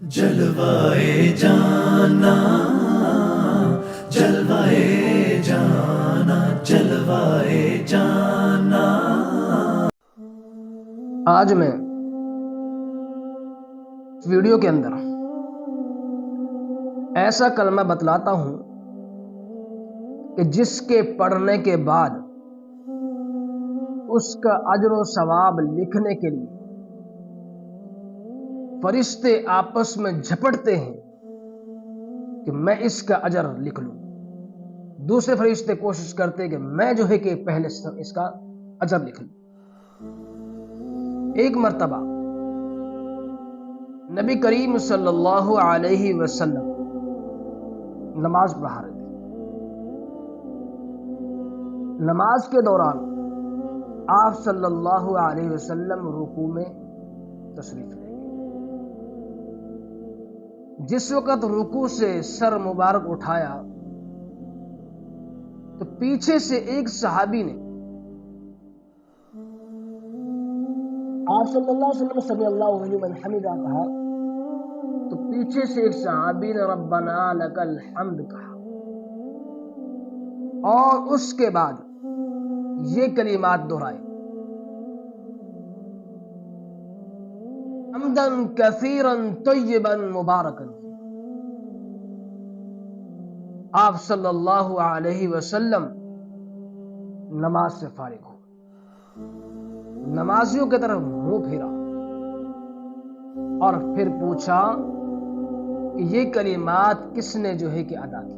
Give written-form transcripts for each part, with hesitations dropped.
جلوائے جانا جلوائے جانا جلوائے جانا۔ آج میں ویڈیو کے اندر ایسا کلمہ بتلاتا ہوں کہ جس کے پڑھنے کے بعد اس کا اجر و ثواب لکھنے کے لیے فرشتے آپس میں جھپٹتے ہیں کہ میں اس کا اجر لکھ لوں۔ دوسرے فرشتے کوشش کرتے ہیں کہ میں جو ہے کہ پہلے اس کا اجر لکھ لوں۔ ایک مرتبہ نبی کریم صلی اللہ علیہ وسلم نماز پڑھا رہے تھے۔ نماز کے دوران آپ صلی اللہ علیہ وسلم رکوع میں تشریف لے گئے۔ جس وقت رکوع سے سر مبارک اٹھایا تو پیچھے سے ایک صحابی نے آپ صلی اللہ علیہ وسلم سمی اللہ علیہ من حمدہ کہا تو پیچھے سے ایک صحابی نے ربنا لک الحمد کہا، اور اس کے بعد یہ کلمات دہرائے، حمدا کثیرا طیبا مبارکا۔ آپ صلی اللہ علیہ وسلم نماز سے فارغ ہو، نمازیوں کی طرف منہ پھیرا اور پھر پوچھا کہ یہ کلمات کس نے جو ہے کہ ادا کی۔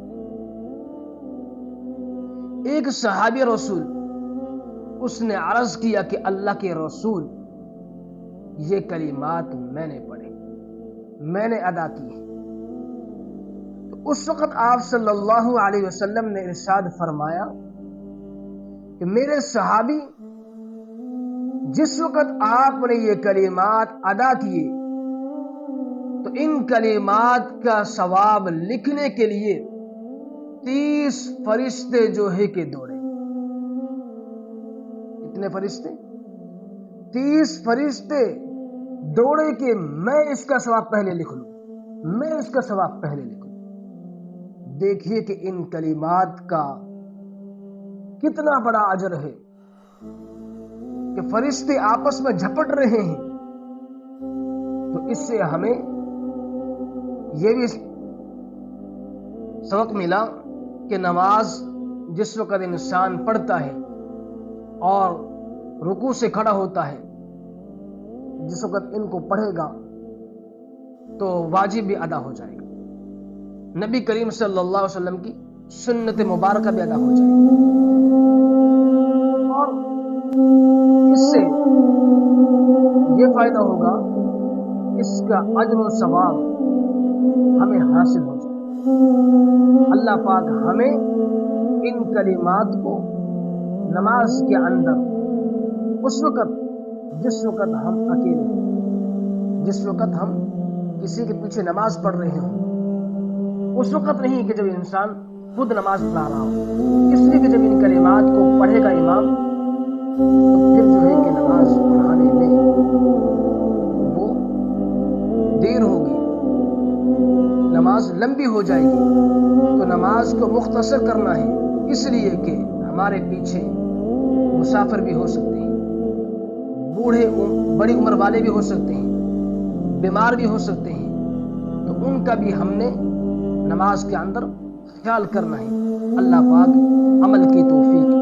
ایک صحابی رسول اس نے عرض کیا کہ اللہ کے رسول، یہ کلمات میں نے پڑھے، میں نے ادا کی۔ تو اس وقت آپ صلی اللہ علیہ وسلم نے ارشاد فرمایا کہ میرے صحابی، جس وقت آپ نے یہ کلمات ادا کیے تو ان کلمات کا ثواب لکھنے کے لیے 30 فرشتے جو ہے کہ دوڑے۔ کتنے فرشتے؟ 30 فرشتے دوڑے کہ میں اس کا ثواب پہلے لکھ لوں، میں اس کا ثواب پہلے لکھ لوں۔ دیکھیے کہ ان کلمات کا کتنا بڑا اجر ہے کہ فرشتے آپس میں جھپٹ رہے ہیں۔ تو اس سے ہمیں یہ بھی سبق ملا کہ نماز جس وقت انسان پڑھتا ہے اور رکوع سے کھڑا ہوتا ہے، جس وقت ان کو پڑھے گا تو واجب بھی ادا ہو جائے گا، نبی کریم صلی اللہ علیہ وسلم کی سنت مبارکہ بھی ادا ہو جائے گی، اور اس سے یہ فائدہ ہوگا، اس کا اجر و ثواب ہمیں حاصل ہو جائے۔ اللہ پاک ہمیں ان کلمات کو نماز کے اندر اس وقت جس وقت ہم اکیلے ہیں، جس وقت ہم کسی کے پیچھے نماز پڑھ رہے ہوں، اس وقت نہیں کہ جب انسان خود نماز پڑھا رہا ہو، اس لیے کہ جب ان کلمات کو پڑھے گا امام تو پھر جو ہے کہ نماز پڑھانے میں وہ دیر ہوگی، نماز لمبی ہو جائے گی۔ تو نماز کو مختصر کرنا ہے، اس لیے کہ ہمارے پیچھے مسافر بھی ہو سکتے ہیں، بوڑھے بڑی عمر والے بھی ہو سکتے ہیں، بیمار بھی ہو سکتے ہیں، تو ان کا بھی ہم نے نماز کے اندر خیال کرنا ہے۔ اللہ پاک عمل کی توفیق